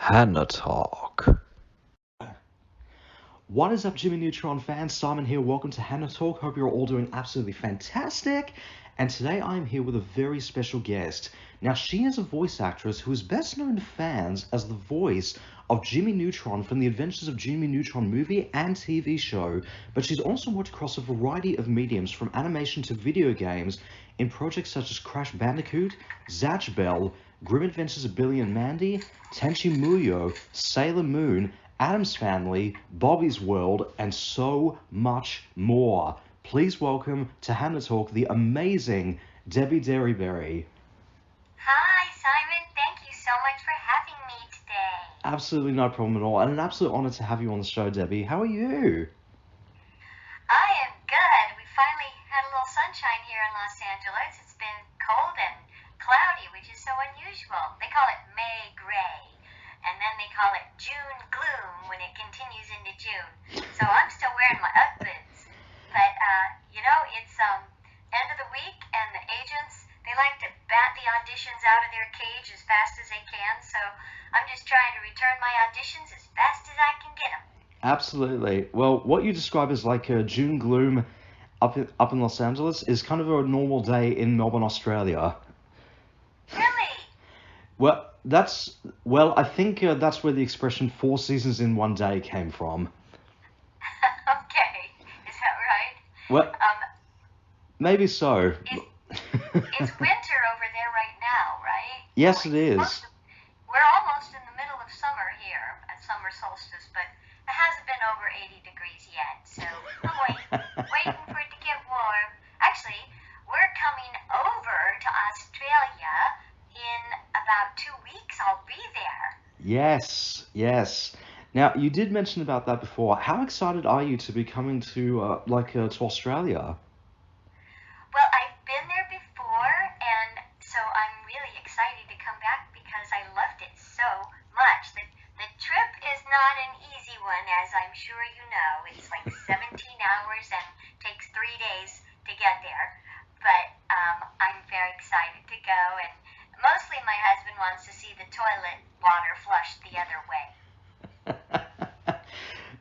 HannaTalk. What is up, Jimmy Neutron fans? Simon here. Welcome to HannaTalk. Hope you're all doing absolutely fantastic. And today I'm here with a very special guest. Now, she is a voice actress who is best known to fans as the voice of Jimmy Neutron from the Adventures of Jimmy Neutron movie and TV show, but she's also worked across a variety of mediums from animation to video games in projects such as Crash Bandicoot, Zatch Bell, Grim Adventures of Billy and Mandy, Tenchi Muyo, Sailor Moon, Addams Family, Bobby's World, and so much more. Please welcome to HannaTalk the amazing Debi Derryberry. Hi, Simon. Thank you so much for having me today. Absolutely no problem at all, and an absolute honor to have you on the show, Debi. How are you? I am good. We finally had a little sunshine here in Los Angeles. It's been cold and cloudy, which is so unusual. They call it May gray, and then they call it June gloom when it continues into June. So I'm still wearing my UGG boots. But, it's end of the week, and the agents, they like to bat the auditions out of their cage as fast as they can, so I'm just trying to return my auditions as fast as I can get them. Absolutely. Well, what you describe as like a June gloom up in Los Angeles is kind of a normal day in Melbourne, Australia. Really? I think that's where the expression 4 seasons in one day came from. Okay, is that right? Well, maybe so. It's winter over there right now, right? Yes, it is. We're almost in the middle of summer here at summer solstice, but it hasn't been over 80 degrees yet, so I'm waiting for it to get warm. Actually, we're coming over to Australia in about 2 weeks. I'll be there. Yes. Now, you did mention about that before. How excited are you to be coming to to Australia? Well, I've been there before, and so I'm really excited to come back because I loved it so much. The trip is not an easy one, as I'm sure you know. It's like 17 hours and takes 3 days to get there. But I'm very excited to go, and mostly my husband wants to see the toilet water flushed the other way.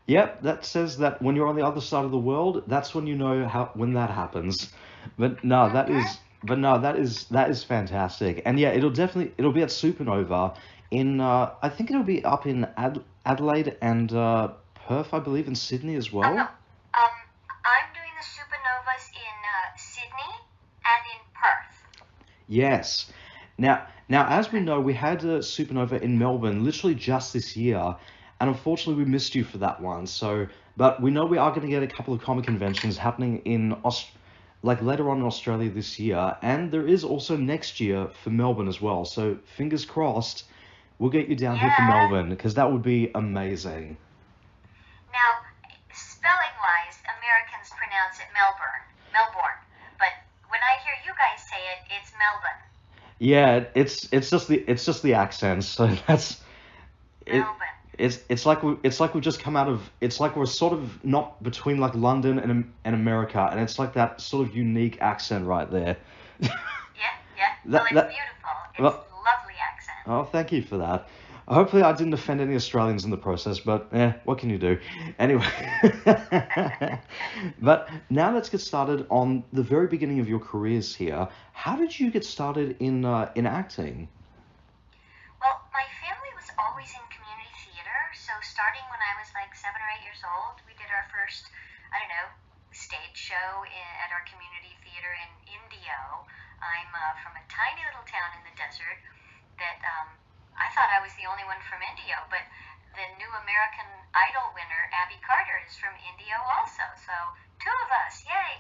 Yep, that says that when you're on the other side of the world, that's when you know when that happens. But no, that is fantastic. And yeah, it'll be at Supernova in I think it'll be up in Adelaide and Perth, I believe, in Sydney as well. I'm doing the Supernovas in Sydney and in Perth. Yes. Now, as we know, we had a Supernova in Melbourne literally just this year, and unfortunately we missed you for that one. So, but we know we are going to get a couple of comic conventions happening in later on in Australia this year, and there is also next year for Melbourne as well. So, fingers crossed, we'll get you down here for Melbourne, because that would be amazing. Now, spelling-wise, Americans pronounce it Melbourne, but when I hear you guys say it, it's Melbourne. Yeah, it's just the accents. So that's it. Melbourne. It's like we've just come out of. It's like we're sort of not between like London and America, and it's like that sort of unique accent right there. Yeah. Well, it's beautiful. It's a lovely accent. Oh, thank you for that. Hopefully I didn't offend any Australians in the process, but what can you do? Anyway. But now let's get started on the very beginning of your careers here. How did you get started in acting? Well, my family was always in community theater, so starting when I was like 7 or 8 years old, we did our first, stage show at our community theater in Indio. I'm from a tiny little town in the desert that I thought I was the only one from Indio, but the new American Idol winner, Abby Carter, is from Indio also, so 2 of us, yay!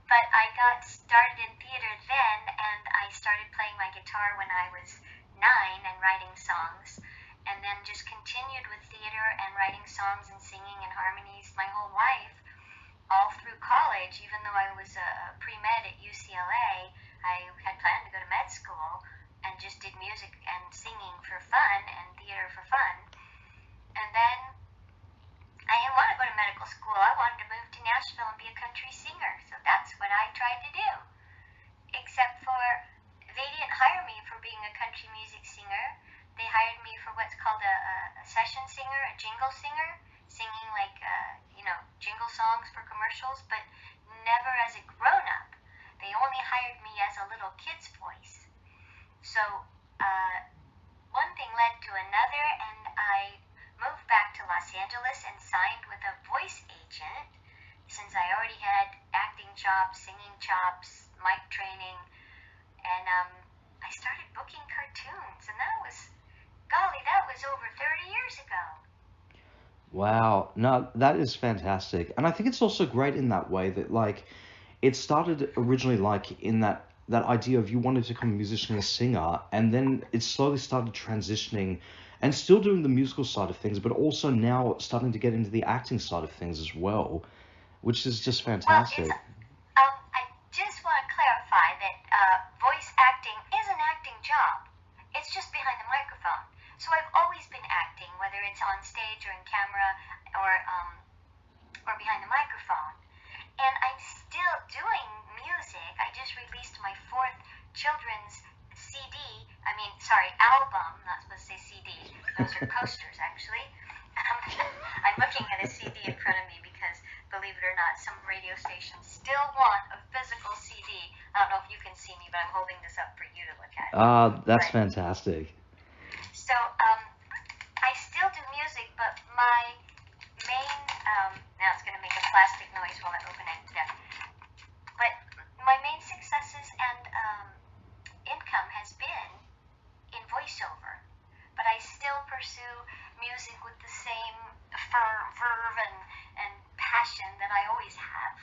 But I got started in theater then, and I started playing my guitar when I was 9 and writing songs, and then just continued with theater and writing songs and singing and harmonies my whole life, all through college. Even though I was a pre-med at UCLA, I had planned to go to med school and just did music and singing for fun and theater for fun. And then I didn't want to go to medical school. I wanted to move to Nashville and be a country singer, so that's what I tried to do. Except for they didn't hire me for being a country music singer. They hired me for what's called a jingle singer, singing like, jingle songs for commercials, but never as a grown-up. They only hired me as a little kid's voice. So one thing led to another, and I moved back to Los Angeles and signed with a voice agent since I already had acting chops, singing chops, mic training, and I started booking cartoons, and that was over 30 years ago. Wow, no, that is fantastic. And I think it's also great in that way that like it started originally like in that idea of you wanted to become a musician and a singer, and then it slowly started transitioning and still doing the musical side of things, but also now starting to get into the acting side of things as well, which is just fantastic. Well, I just want to clarify that voice acting is an acting job. It's just behind the microphone. So I've always been acting, whether it's on stage or in camera or behind the microphone. And I'm still doing music. I just released my 4th children's album. Not supposed to say CD. Those are coasters, actually. I'm looking at a CD in front of me because, believe it or not, some radio stations still want a physical CD. I don't know if you can see me, but I'm holding this up for you to look at. That's fantastic. So, I still do music, but my main, now it's going to make a plastic noise while I open it. But my main successes and income has been in voiceover. But I still pursue music with the same verve and passion that I always have.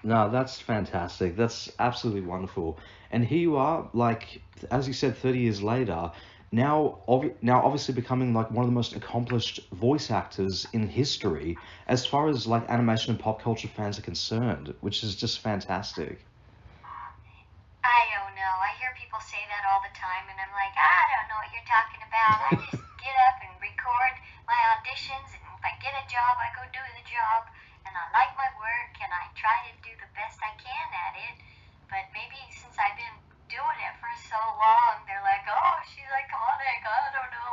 No, that's fantastic. That's absolutely wonderful. And here you are, like, as you said, 30 years later, now obviously becoming like one of the most accomplished voice actors in history as far as like animation and pop culture fans are concerned, which is just fantastic. I don't know. I hear people say that all the time, and I'm like, I don't know what you're talking about. I just get up and record my auditions, and if I get a job, I go do the job, and I like my work, and I try to do the best I can at it. But maybe since I've been doing it for so long, they're like, oh, she's iconic. I don't know.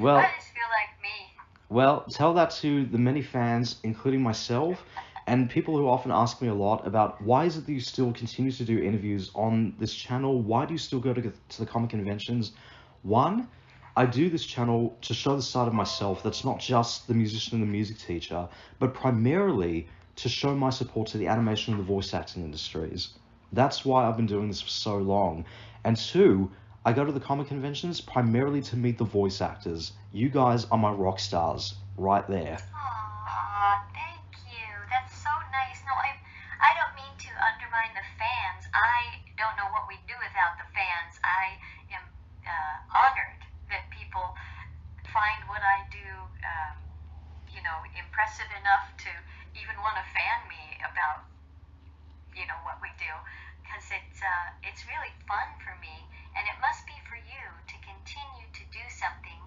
Well, I just feel like me. Well, tell that to the many fans, including myself, and people who often ask me a lot about why is it that you still continue to do interviews on this channel? Why do you still go to the comic conventions? One, I do this channel to show the side of myself that's not just the musician and the music teacher, but primarily to show my support to the animation and the voice acting industries. That's why I've been doing this for so long. And two, I go to the comic conventions primarily to meet the voice actors. You guys are my rock stars, right there. Aw, thank you. That's so nice. No, I don't mean to undermine the fans. I don't know what we'd do without the fans. I am honored that people find what I do, impressive enough to even want to fan me about, what we do, because it's really fun for me, and it must be for you to continue to do something.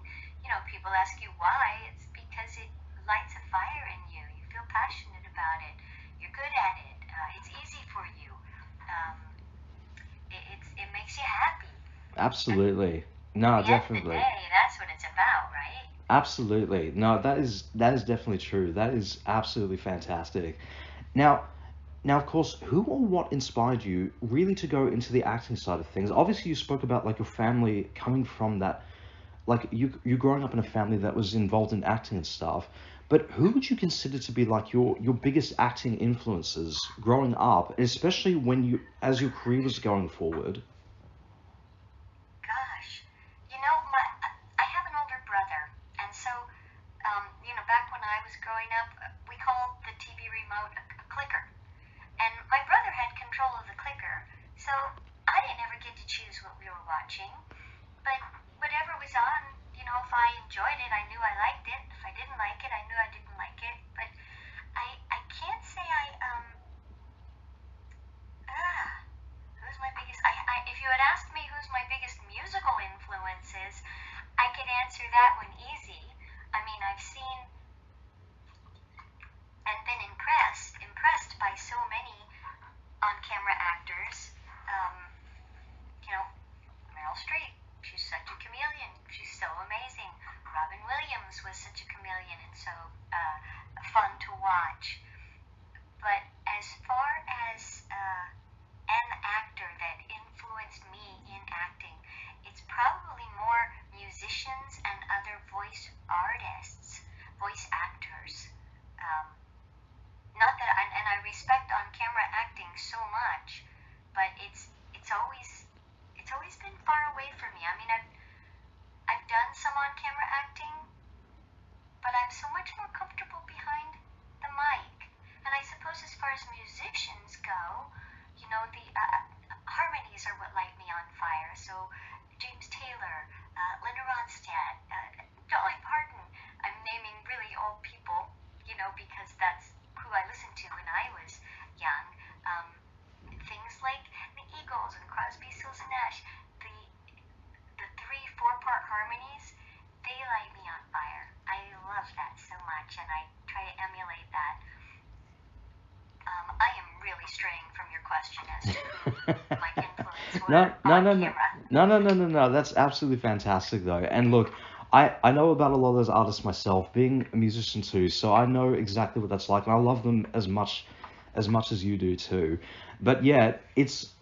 People ask you why. It's because it lights a fire in you. You feel passionate about it. You're good at it. It's easy for you. It makes you happy. Absolutely. No, definitely. At the end of the day, that's what it's about, right? Absolutely. No, that is definitely true. That is absolutely fantastic. Now, of course, who or what inspired you really to go into the acting side of things? Obviously, you spoke about like your family coming from that, like you growing up in a family that was involved in acting and stuff. But who would you consider to be like your biggest acting influences growing up, and especially as your career was going forward? Gosh, I have an older brother, and so, back when I was growing up, we called the TV remote a clicker. And my brother had control of the clicker, so I didn't ever get to choose what we were watching. But whatever was on, if I enjoyed it, I knew I liked it. If I didn't like it, I knew I didn't like it. But I can't say who's my biggest, if you had asked me who's my biggest musical influences, I could answer that one easy. I mean, I've seen and been impressed by so many on-camera actors. Meryl Streep, she's such a chameleon. She's so amazing. Robin Williams was much. But as far as an actor that influenced me in acting, it's probably more musicians and other voice artists, voice actors. Not that, and I respect on-camera acting so much, but it's always been far away from me. I mean, I've done some on-camera acting, but I'm so much more comfortable behind the mic. And I suppose as far as musicians go, you know, the harmonies are what light me on fire. So James Taylor, Linda Ronstadt, Dolly Parton. I'm naming really old people, you know, because that's who I listened to when I was young. Things like the Eagles and Crosby, Stills and Nash, the 3-4-part harmonies, they light me on fire. I love that so much, and I try to emulate that. I am really straying from your question as to who my influence were on camera. No. That's absolutely fantastic, though. And look, I know about a lot of those artists myself, being a musician too, so I know exactly what that's like, and I love them as much as you do too. But yeah,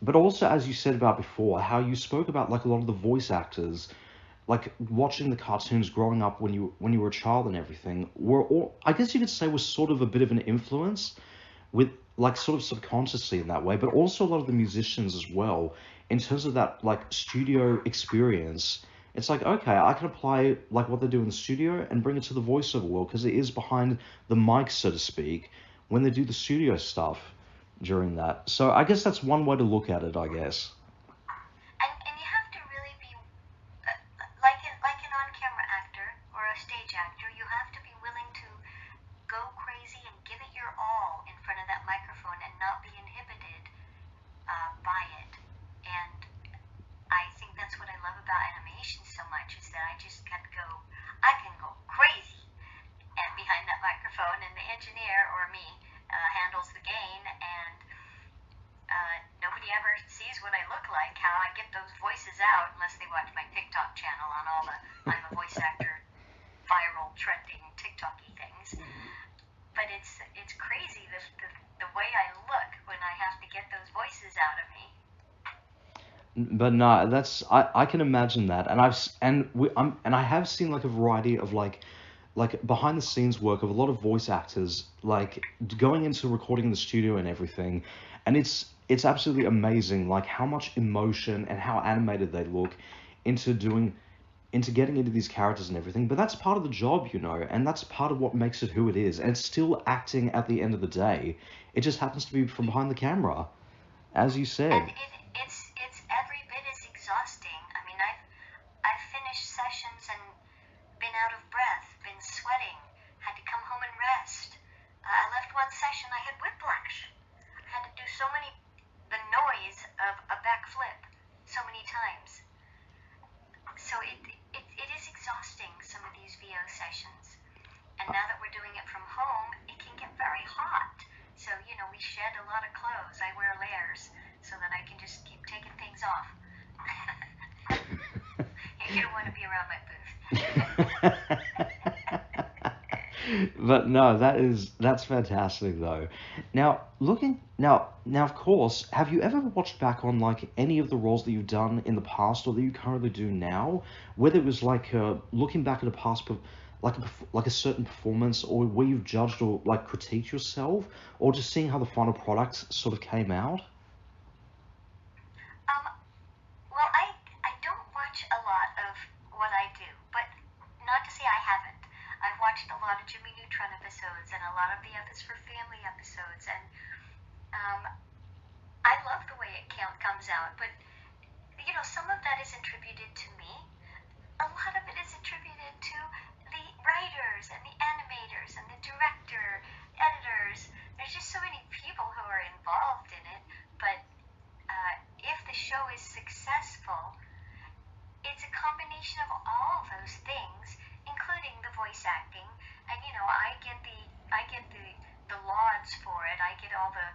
but also, as you said about before, how you spoke about like a lot of the voice actors, like watching the cartoons growing up when you were a child and everything, were all, I guess you could say, was sort of a bit of an influence, with like sort of subconsciously in that way, but also a lot of the musicians as well, in terms of that like studio experience. It's like, okay, I can apply like what they do in the studio and bring it to the voiceover world, because it is behind the mic, so to speak, when they do the studio stuff during that. So I guess that's one way to look at it, I guess. And you have to really be like an on-camera actor or a stage actor. You have to be willing to go crazy and give it your all in front of that microphone and not be inhibited by it. And I think that's what I love about animation so much, is that I can go crazy and behind that microphone, and the engineer or me handles the gain, and nobody ever sees what I look like, how I get those voices out, unless they watch my TikTok channel on all the I'm a voice actor viral trending TikTok-y things. But it's crazy the way I look when I have to get those voices out of me. But no, I can imagine that, and I have seen like a variety of like behind the scenes work of a lot of voice actors, like going into recording in the studio and everything, and it's absolutely amazing, like how much emotion and how animated they look into getting into these characters and everything. But that's part of the job, you know, and that's part of what makes it who it is, and it's still acting at the end of the day. It just happens to be from behind the camera, as you said. And it's every bit as exhausting. I mean, I've finished sessions and been out of breath, been sweating, had to come home and rest. I left one session, I had whiplash. I had to do the noise of a backflip so many times. So it is exhausting, some of these VO sessions. And now that we're doing it from home, it can get very hot. So, you know, we shed a lot of clothes. I wear layers so that I can just keep taking things off. You don't want to be around my booth. But no, that's fantastic though. Now, of course, have you ever watched back on like any of the roles that you've done in the past or that you currently do now, whether it was like looking back at a past, like a certain performance, or where you've judged or like critiqued yourself, or just seeing how the final product sort of came out? Well, I don't watch a lot of what I do, but not to say I haven't. I've watched a lot of Jimmy Neutron episodes and a lot of the F is for Family episodes, and I love the way it comes out, but you know, some of that is attributed to me. A lot of it is attributed to the writers and the animators and the director, editors. There's just so many people who are involved in it, but if the show is successful, it's a combination of all those things, including the voice acting. And you know, I get the lauds for it. I get all the,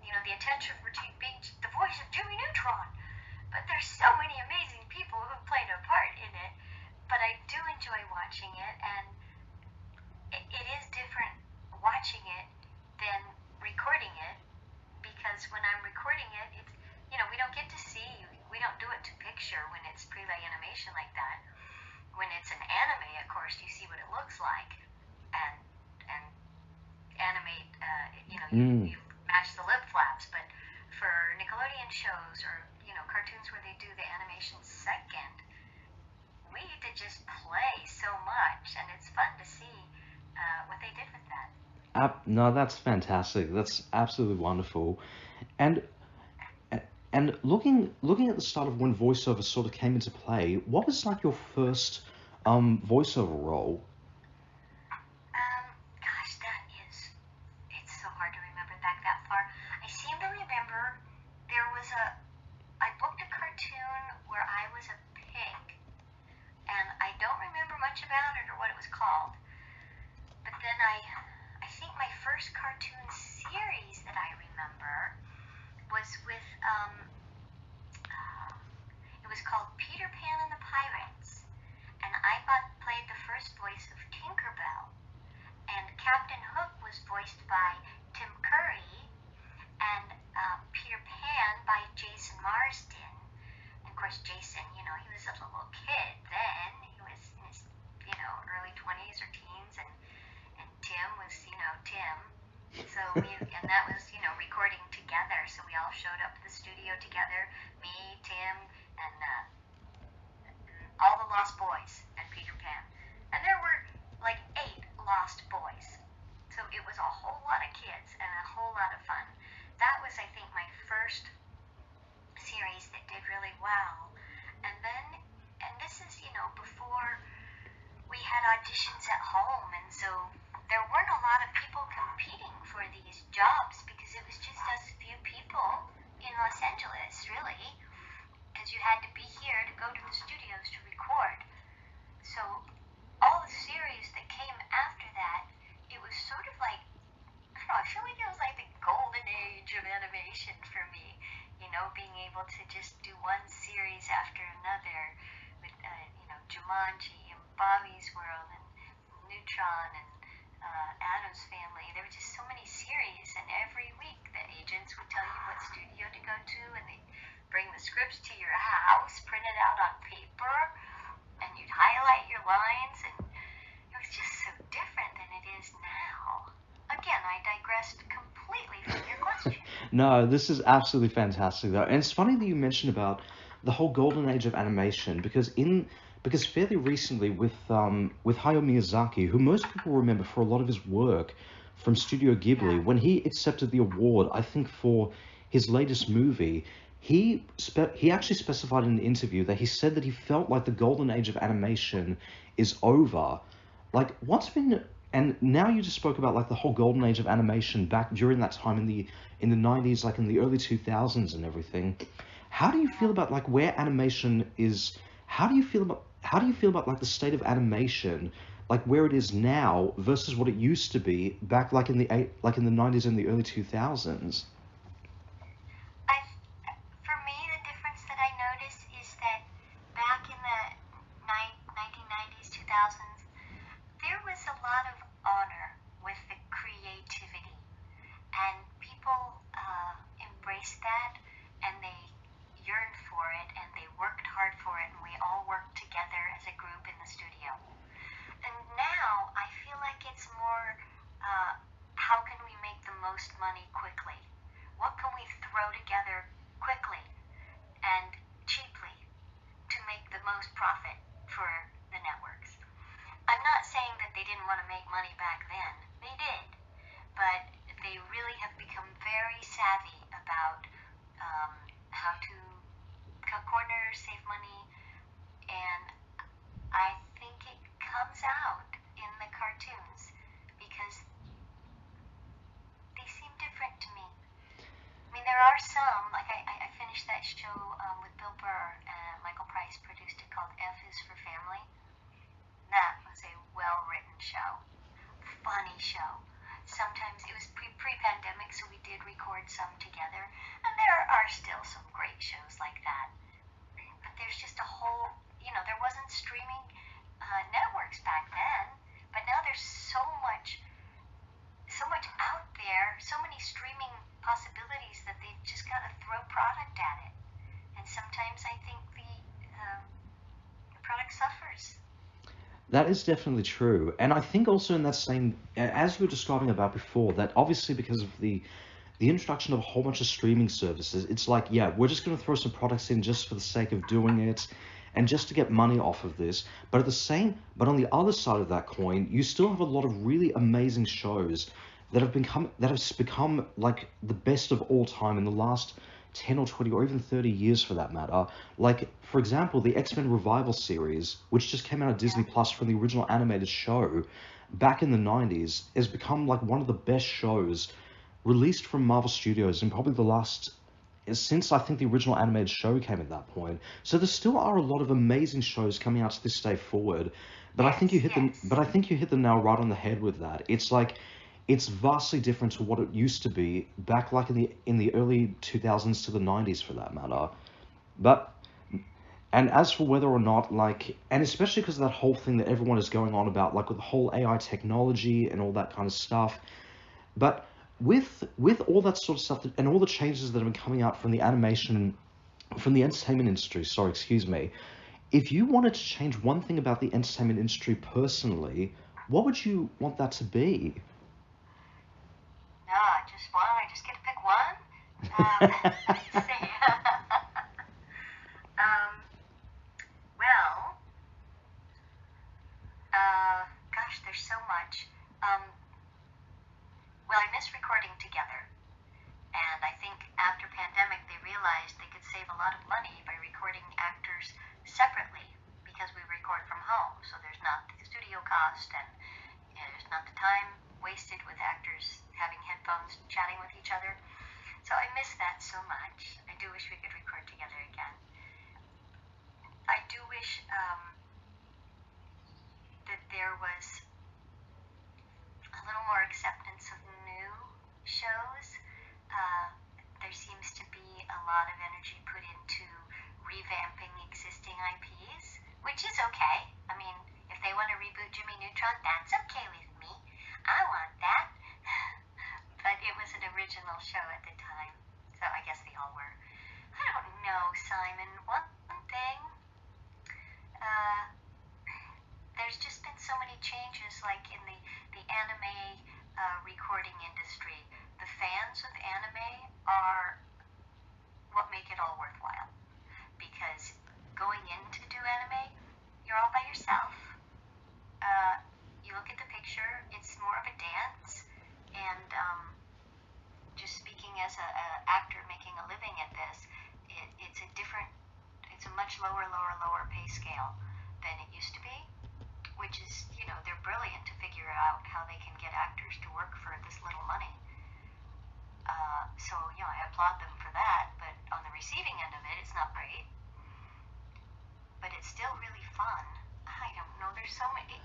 you know, the attention for being the voice of Jimmy Neutron. But there's so many amazing people who played a part in it. But I do enjoy watching it, and it is different watching it Mm. you match the lip flaps, but for Nickelodeon shows or, cartoons where they do the animation second, we get to just play so much, and it's fun to see what they did with that. No, that's fantastic. That's absolutely wonderful. And looking at the start of when voiceover sort of came into play, what was like your first voiceover role? Gosh, it's so hard to remember back that far. I seem to remember I booked a cartoon where I was a pig, and I don't remember much about it or what it was called. But then I think my first cartoon series that I remember was with, it was called Peter Pan and the Pirates, and I played the first voice of Tinkerbell, and Captain Hook was voiced by Tim Curry, and Peter Pan by Jason Marsden. And of course, Jason, he was a little kid then. He was in his, early 20s or teens, and Tim was, Tim. So and that was, recording together. So we all showed up to the studio together, me, Tim, and all the Lost Boys and Peter Pan. And there were like 8 Lost Boys. So it was a whole lot of kids and a whole lot of fun. That was, I think, my first series that did really well. And this is, before we had auditions at home, and so there weren't a lot of people competing for these jobs because it was just us few people in Los Angeles, really, because you had to be here to go to the studios to record. So all the series that came after that, it was sort of like, I don't know, I feel like it was like the golden age of animation for me, being able to just do one series after another with, Jumanji and Bobby's World and Neutron and Addams Family. There were just so many series, and every week the agents would tell you what studio to go to, and they'd bring the scripts to your house, printed out on paper, and you'd highlight your lines, and it was just so different than it is now. Again, I digressed completely from your question. No, this is absolutely fantastic though. And it's funny that you mentioned about the whole golden age of animation because fairly recently with Hayao Miyazaki, who most people remember for a lot of his work from Studio Ghibli, when he accepted the award, I think for his latest movie, he actually specified in an interview that he said that he felt like the golden age of animation is over. Like, and now you just spoke about like the whole golden age of animation back during that time in the 90s, like in the early 2000s and everything. How do you feel about like where animation is? How do you feel about like the state of animation, like where it is now versus what it used to be back like in the 90s and the early 2000s? For me, the difference that I notice is that back in the 1990s, 2000s, there was a lot of honor with the creativity, and people embraced that, and they yearned for it, and they worked hard for it, and we all worked together as a group in the studio. And now I feel like it's more, how can we make the most money quickly? What can we throw together quickly and cheaply to make the most profit for the networks? I'm not saying that they didn't want to make money back then. They did. But they really have become very savvy about how to cut corners, save money, and I think it comes out in the cartoons because they seem different to me. I mean, there are some, like I finished that show with Bill Burr and Michael Price produced it called F is for Family. That was a well-written show, funny show. Sometimes it was pre-pandemic, so we did record some together, and there are still some great shows like that. But there's just a whole, there wasn't streaming networks back then, but now there's so much out there, so many streaming possibilities that they've just got to throw product at it. And sometimes I think the product suffers. That is definitely true. And I think also in that same, as you were describing about before, that obviously because of the introduction of a whole bunch of streaming services, it's like, yeah, we're just going to throw some products in just for the sake of doing it and just to get money off of this. But on the other side of that coin, you still have a lot of really amazing shows that have become like the best of all time in the last 10 or 20 or even 30 years for that matter. Like, for example, the X-Men Revival series, which just came out of Disney Yeah. Plus from the original animated show back in the 90s, has become like one of the best shows released from Marvel Studios in probably the last since I think the original animated show came at that point. So there still are a lot of amazing shows coming out to this day forward. Yes, yes. But I think you hit the nail right on the head with that. It's like it's vastly different to what it used to be back like in the early 2000s to the 90s for that matter. But and as for whether or not like and especially because of that whole thing that everyone is going on about like with the whole AI technology and all that kind of stuff, but with all that sort of stuff and all the changes that have been coming out from the animation, from the entertainment industry, sorry, excuse me, if you wanted to change one thing about the entertainment industry personally, what would you want that to be? No, just one. I just get to pick one. Let's see. um, well, gosh, there's so much. Um, well, I miss recording together. And I think after pandemic, they realized they could save a lot of money by recording actors separately because we record from home. So there's not the studio cost and there's not the time wasted with actors having headphones chatting with each other. So I miss that so much. I do wish we could record together again. I do wish that there was a little more acceptance of new shows. There seems to be a lot of energy put into revamping existing IPs, which is okay. I mean, if they want to reboot Jimmy Neutron, that's okay with me. I want that. But it was an original show at the time, so I guess they all were. I don't know, Simon. One thing, uh, there's just been so many changes, like in the anime recording industry. The fans of anime are what make it all worthwhile. Because going in to do anime, you're all by yourself. You look at the picture, it's more of a dance, and just speaking as a actor making a living at this, it's a much lower pay scale than it used to be, which is, they're brilliant to figure out how they can get actors to work for this little money. So, I applaud them for that, but on the receiving end of it, it's not great. But it's still really fun. I don't know, there's so many,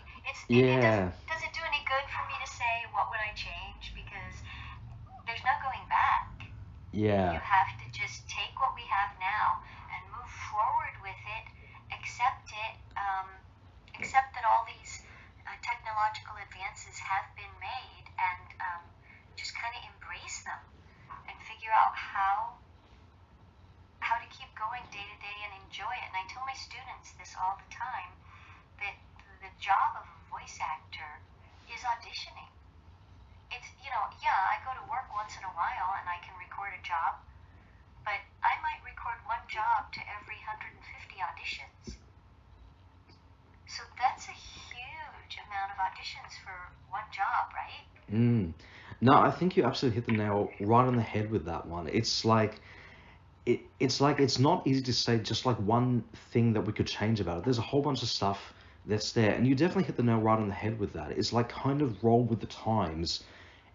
Yeah, does it do any good for me to say what would I change, because there's no going back. yeah. You have to just take what we have now and move forward with it, accept it, accept that all these technological advances have been made, and just kind of embrace them and figure out how to keep going day to day and enjoy it. And I tell my students this all the time, that the job of a voice actor is auditioning. It's, I go to work once in a while and I can record a job, but I might record one job to every 150 auditions. So that's a huge amount of auditions for one job, right? Mm. No, I think you absolutely hit the nail right on the head with that one. It's like it's not easy to say just like one thing that we could change about it. There's a whole bunch of stuff that's there, and you definitely hit the nail right on the head with that. It's like kind of roll with the times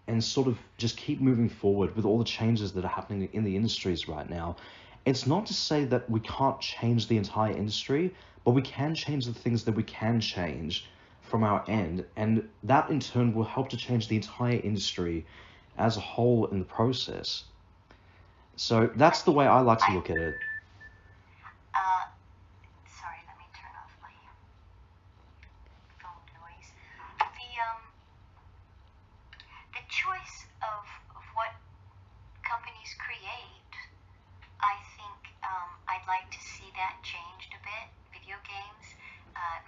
and sort of just keep moving forward with all the changes that are happening in the industries right now. It's not to say that we can't change the entire industry, but we can change the things that we can change from our end, and that in turn will help to change the entire industry as a whole in the process. So I that's the think way I like to I look at it. uh sorry, let me turn off my phone noise. The choice of what companies create, I think I'd like to see that changed a bit. Video games,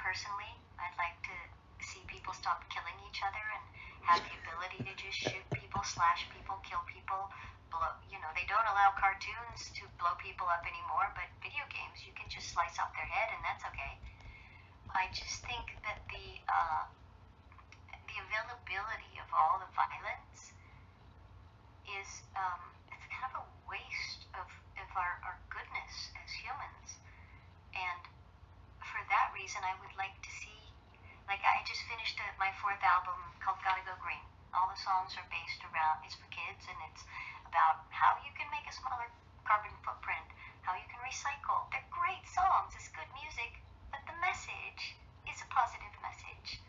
personally, I'd like like to see people stop killing each other and have the ability to just shoot people, slash people, kill people. They don't allow cartoons to blow people up anymore, but video games, you can just slice off their head and that's okay. I just think that the availability of all the violence is it's kind of a waste of our goodness as humans. And for that reason, I would like to see, like I just finished my 4th album called Gotta Go Green. All the songs are based around, it's for kids, and it's about how you can make a smaller carbon footprint, how you can recycle. They're great songs, it's good music, but the message is a positive message.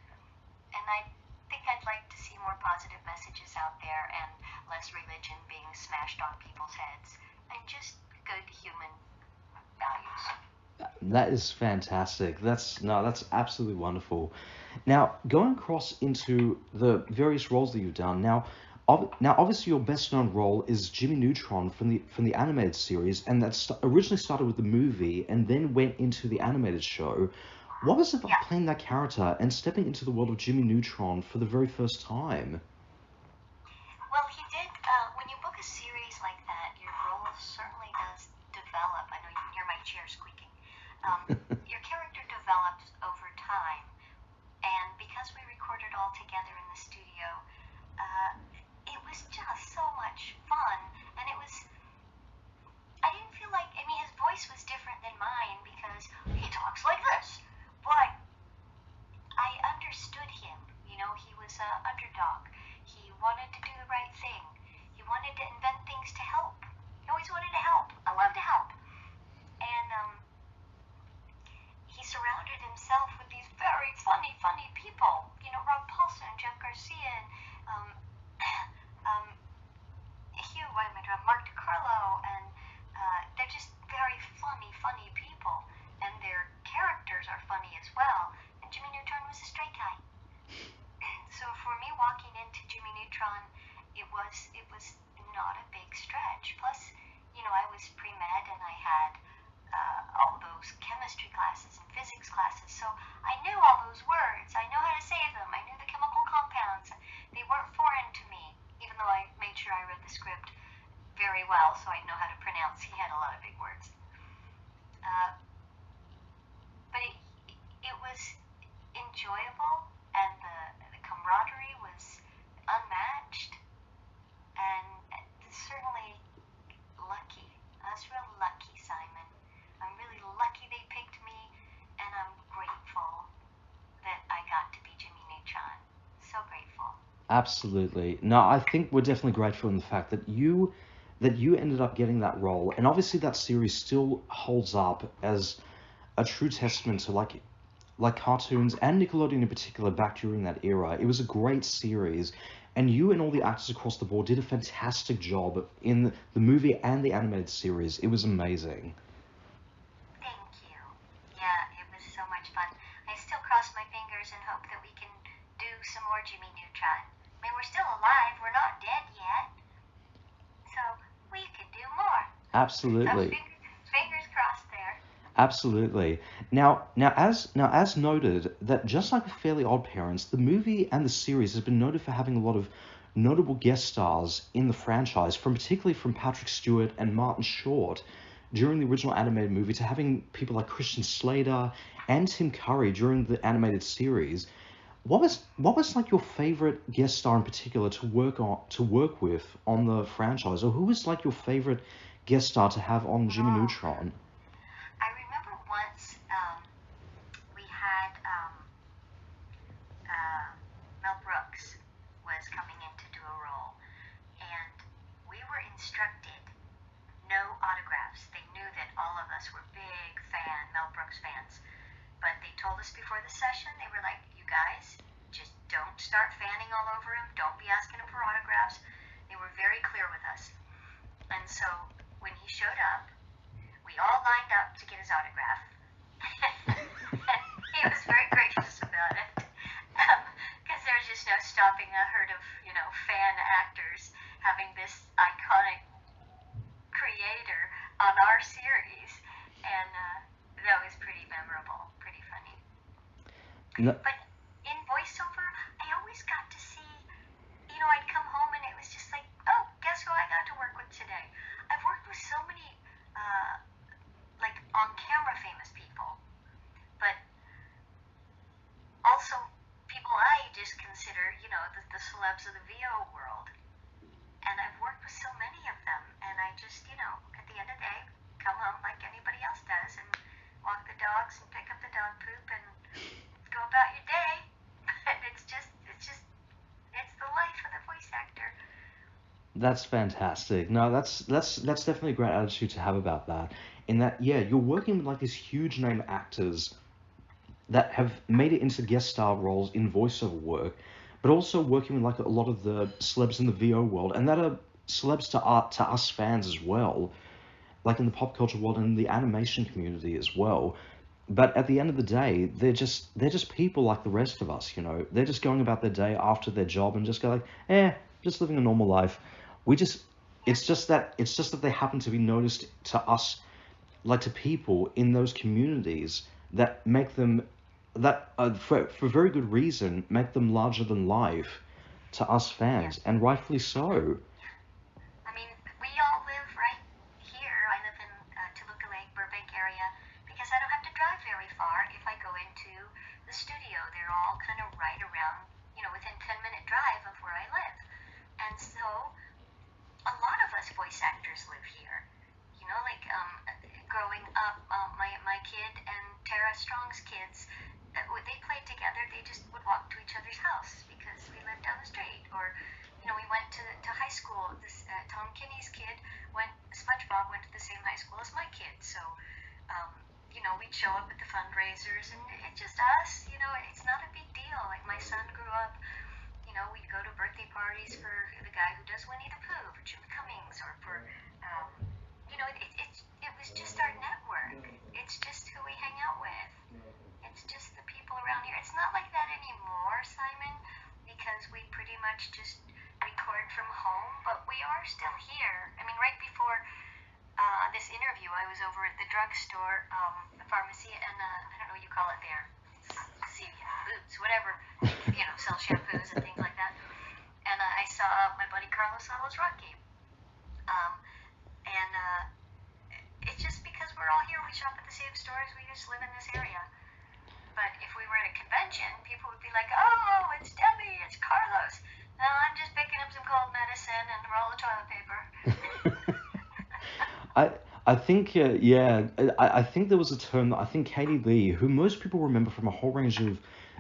And I think I'd like to see more positive messages out there and less religion being smashed on people's heads and just good human values. That is fantastic. That's absolutely wonderful. Now, going across into the various roles that you've done. Now, obviously, your best-known role is Jimmy Neutron from the animated series, and that originally started with the movie and then went into the animated show. What was it like playing that character and stepping into the world of Jimmy Neutron for the very first time? Well, he did. When you book a series like that, your role certainly does develop. I know you can hear my chair squeaking. Your character develops over time, and because we recorded all together in the studio, it was just so much fun, and I didn't feel like, his voice was different than mine because he talks like this, but I understood him. He was an underdog. He wanted to do the right thing. He wanted to invent things to help. He always wanted to help. I love to help. And he surrounded himself with these very funny people. Rob Paulson, Jeff Garcia, and Mark DiCarlo, and they're just very funny people, and their characters are funny as well. And Jimmy Neutron was a straight guy. So for me, walking into Jimmy Neutron, it was not a big stretch. Plus, I was pre-med and I had all those chemistry classes and physics classes, so I knew all those words. I know how to say them. I knew the chemical compounds. They weren't foreign to me, even though I made sure I read the script very well so I'd know how to pronounce. He had a lot of big words. But it was enjoyable, and the camaraderie was unmatched, and certainly lucky. I was real lucky, Simon. I'm really lucky they picked me, and I'm grateful that I got to be Jimmy Neutron. So grateful. Absolutely. No, I think we're definitely grateful in the fact that you ended up getting that role, and obviously that series still holds up as a true testament to like cartoons and Nickelodeon in particular back during that era. It was a great series, and you and all the actors across the board did a fantastic job in the movie and the animated series. It was amazing. Thank you. Yeah, it was so much fun. I still cross my fingers and hope that we can do some more Jimmy Neutron. We're still alive. We're not dead yet. So we can do more. Absolutely. So fingers crossed there. Absolutely. Now, as noted, that just like with Fairly Odd Parents, the movie and the series has been noted for having a lot of notable guest stars in the franchise, particularly from Patrick Stewart and Martin Short during the original animated movie, to having people like Christian Slater and Tim Curry during the animated series. What was like your favorite guest star in particular to work with on the franchise, or who was like your favorite guest star to have on Jimmy Neutron? I remember once we had Mel Brooks was coming in to do a role, and we were instructed no autographs. They knew that all of us were big Mel Brooks fans, but they told us before the session, they were like, you guys, just don't start fanning all over him. Don't be asking him for autographs. They were very clear with us. And so when he showed up, we all lined up to get his autograph. And he was very gracious about it, because there was just no stopping a herd of, fan actors having this iconic creator on our series. And that was pretty memorable, pretty funny. No. But consider, the celebs of the VO world. And I've worked with so many of them, and I just, at the end of the day, come home like anybody else does and walk the dogs and pick up the dog poop and go about your day. And it's the life of the voice actor. That's fantastic. No, that's definitely a great attitude to have about that. In that, yeah, you're working with like these huge name actors that have made it into guest star roles in voiceover work, but also working with like a lot of the celebs in the VO world, and that are celebs to us fans as well, like in the pop culture world and the animation community as well. But at the end of the day, they're just people like the rest of us, you know. They're just going about their day after their job and just go like, just living a normal life. We just it's just that they happen to be noticed to us, like to people in those communities that make them for very good reason make them larger than life to us fans, and rightfully so. I mean, we all live right here. I live in Toluca Lake, Burbank area, because I don't have to drive very far if I go into the studio. They're all kind of right around, within 10-minute drive of where I live. And so a lot of us voice actors live here. Like growing up, my kid and Tara Strong's kids, they played together. They just would walk to each other's house because we lived down the street. Or, we went to high school. Tom Kinney's kid SpongeBob went to the same high school as my kid. So, we'd show up at the fundraisers, and it's just us. It's not a big deal. Like my son grew up, we'd go to birthday parties for the guy who does Winnie the Pooh, for Jim Cummings, or for, it was just our network. It's just who we hang out with. It's just the people around here. It's not like that anymore, Simon, because we pretty much just record from home, but we are still here. I mean, right before this interview, I was over at the drugstore, the pharmacy, and I don't know what you call it there. See, Boots, whatever. Sell shampoos and things like that. And I saw my buddy Carlos Alazraki. And it's just because we're all here, we shop at the same stores, we just live in this area. But if we were at a convention, people would be like, oh, it's Debbie, it's Carlos. No, I'm just picking up some cold medicine and a roll of toilet paper. I think I think there was a term that I think Katie Lee, who most people remember from a whole range of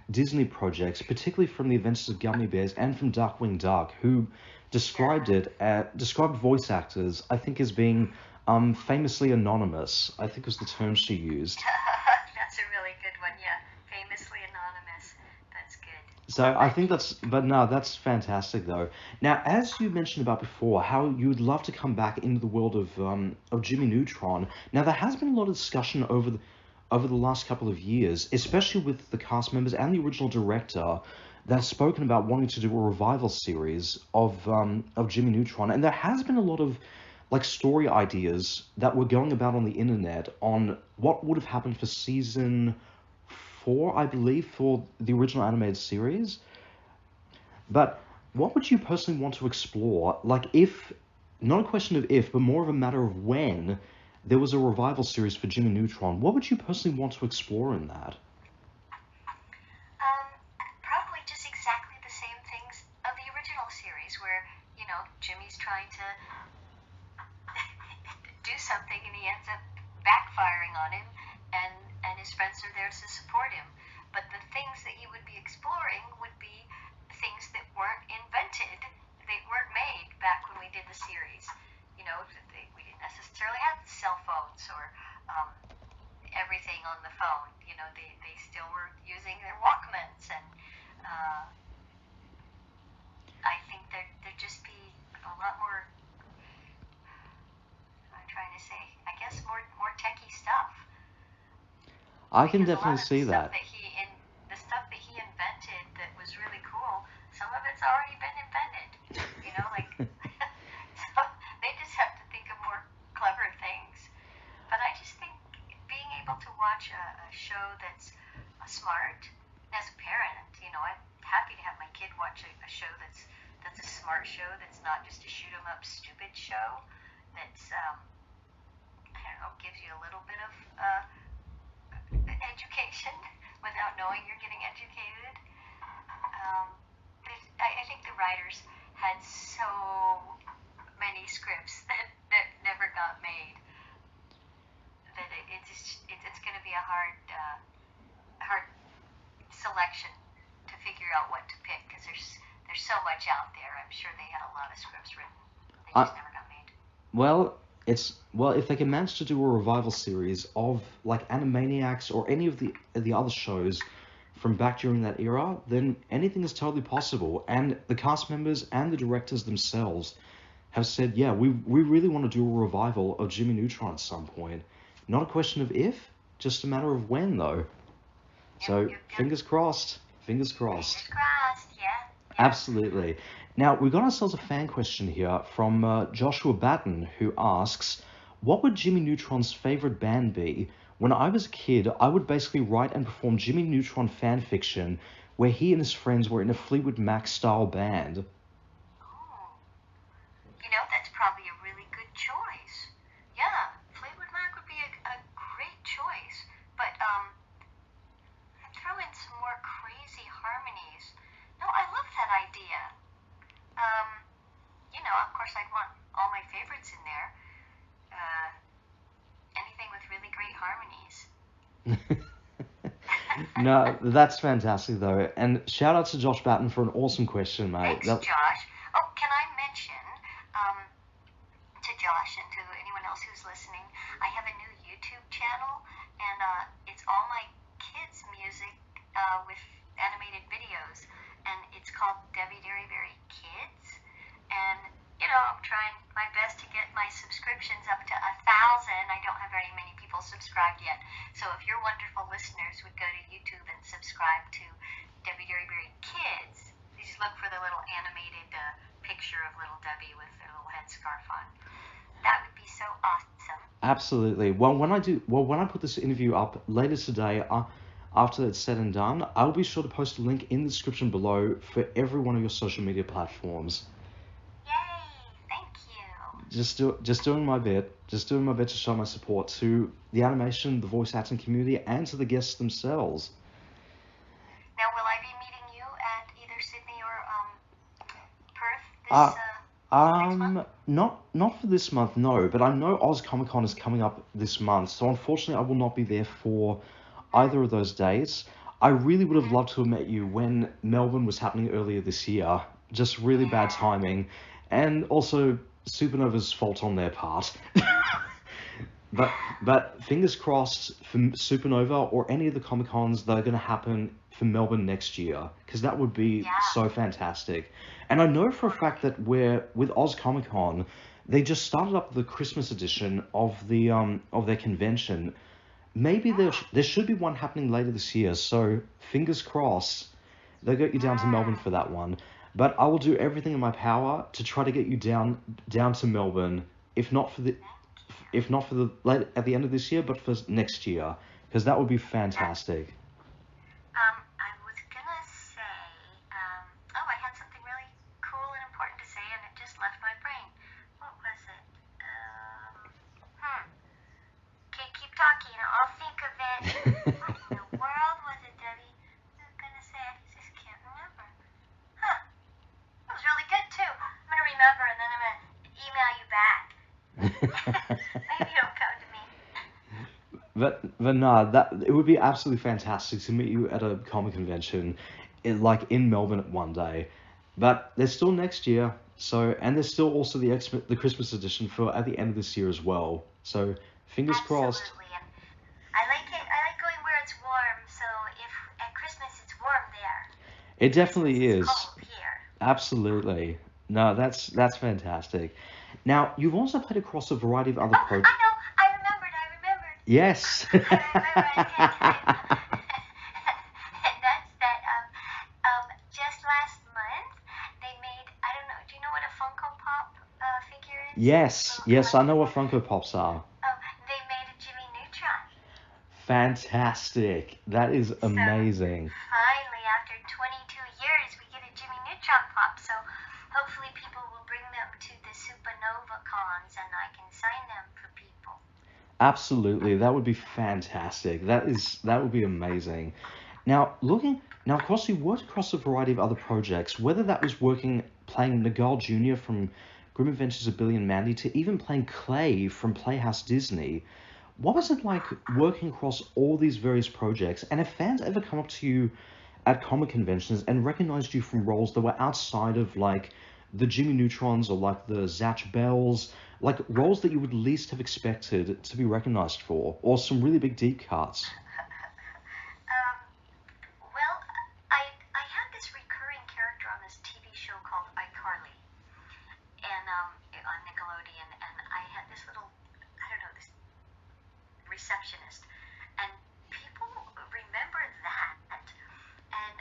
Disney projects, particularly from The Adventures of Gummy Bears and from Darkwing Duck, who described voice actors, I think, as being famously anonymous. I think was the term she used. That's a really good one, yeah. Famously anonymous. That's good. So I think that's fantastic though. Now, as you mentioned about before, how you would love to come back into the world of Jimmy Neutron. Now, there has been a lot of discussion over the last couple of years, especially with the cast members and the original director, that have spoken about wanting to do a revival series of Jimmy Neutron, and there has been a lot of like story ideas that were going about on the internet on what would have happened for season 4, I believe, for the original animated series. But what would you personally want to explore? Like, if, not a question of if, but more of a matter of when there was a revival series for Jimmy Neutron, what would you personally want to explore in that? Probably just exactly the same things of the original series, where, Jimmy's trying to do something and he ends up backfiring on him, and his friends are there to support him. But the things that you would be exploring would be things that weren't invented, they weren't made back when we did the series. We didn't necessarily have cell phones or everything on the phone. They still were using their Walkmans, and I think there'd just be a lot more, I'm trying to say, I guess more techie stuff. I can definitely see that. The stuff that he invented that was really cool, some of it's already been invented. So they just have to think of more clever things. But I just think being able to watch a show that's smart, as a parent, I'm happy to have my kid watch a show that's a smart show, that's not just a shoot 'em up stupid show, that's I don't know, gives you a little bit of education without knowing you're getting educated. much out there. I'm sure they had a lot of scripts written. They I- just never got made. Well, if they can manage to do a revival series of like Animaniacs or any of the other shows from back during that era, then anything is totally possible. And the cast members and the directors themselves have said, yeah, we really want to do a revival of Jimmy Neutron at some point. Not a question of if, just a matter of when, though. So fingers crossed. Fingers crossed. Fingers crossed, yeah. Absolutely. Now, we've got ourselves a fan question here from Joshua Batten, who asks, what would Jimmy Neutron's favorite band be? When I was a kid, I would basically write and perform Jimmy Neutron fan fiction where he and his friends were in a Fleetwood Mac style band. Oh. You know, that's probably a really good choice. Yeah, Fleetwood Mac would be a great choice. But, throw in some more crazy harmonies. No, I love that idea. You know, of course I'd want all my favorites in there. Anything with really great harmonies. No, that's fantastic, though. And shout out to Josh Batten for an awesome question, mate. Thanks, Josh. Oh, can I mention to Josh and to anyone else who's listening, I have a new YouTube channel, and it's all my kids' music with animated videos, and it's called Debi Derryberry Kids. And you know, I'm trying my best to get my subscriptions up to 1,000. I don't have very many people subscribed yet. So if your wonderful listeners would go to YouTube and subscribe to Debi Derryberry Kids, you just look for the little animated picture of little Debbie with their little headscarf on. That would be so awesome. Absolutely. Well, when I put this interview up later today, after it's said and done, I'll be sure to post a link in the description below for every one of your social media platforms. Just doing my bit to show my support to the animation, the voice acting community, and to the guests themselves. Now, will I be meeting you at either Sydney or Perth this next month? Not for this month, no. But I know Oz Comic Con is coming up this month, so unfortunately I will not be there for either of those dates. I really would have loved to have met you when Melbourne was happening earlier this year. Just really bad timing, and also Supernova's fault on their part. but fingers crossed for Supernova or any of the Comic Cons that are going to happen for Melbourne next year, because that would be so fantastic. And I know for a fact that with Oz Comic Con, they just started up the Christmas edition of their convention. Maybe there should be one happening later this year, so fingers crossed they'll get you down to Melbourne for that one. But I will do everything in my power to try to get you down to Melbourne, if not for the late at the end of this year, but for next year, because that would be fantastic. I was gonna say, I had something really cool and important to say, and it just left my brain. What was it? Okay, keep talking. I'll think of it. What in the world was it, Debbie? I was gonna say, I just can't remember. Huh. That was really good, too. I'm gonna remember, and then I'm gonna email you back. Maybe don't come to me. But nah, it would be absolutely fantastic to meet you at a comic convention, in Melbourne one day. But there's still next year, and there's still also the Christmas edition for at the end of this year as well. So fingers crossed. Absolutely. And I like it. I like going where it's warm. So if at Christmas it's warm there. It definitely is. It's cold here. Absolutely. No, that's fantastic. Now, you've also played across a variety of other projects. I know. I remembered. Yes. I remember. That's that. Just last month they made. I don't know. Do you know what a Funko Pop figure is? Yes, I know what Funko Pops are. They made a Jimmy Neutron. Fantastic. That is amazing. So, finally, after 22 years, we get a Jimmy Neutron pop. So hopefully people will bring them to the Supernova cons and I can sign them for people. Absolutely. That would be fantastic. That would be amazing. Now, of course, you worked across a variety of other projects, whether that was playing Nagal Jr. from Grim Adventures of Billy and Mandy to even playing Clay from Playhouse Disney. What was it like working across all these various projects? And have fans ever come up to you at comic conventions and recognized you from roles that were outside of like the Jimmy Neutrons or like the Zatch Bells, like roles that you would least have expected to be recognized for, or some really big deep cuts? Um, well, I had this recurring character on this TV show called iCarly, and on Nickelodeon, and I had this little, I don't know, this receptionist, and people remember that, and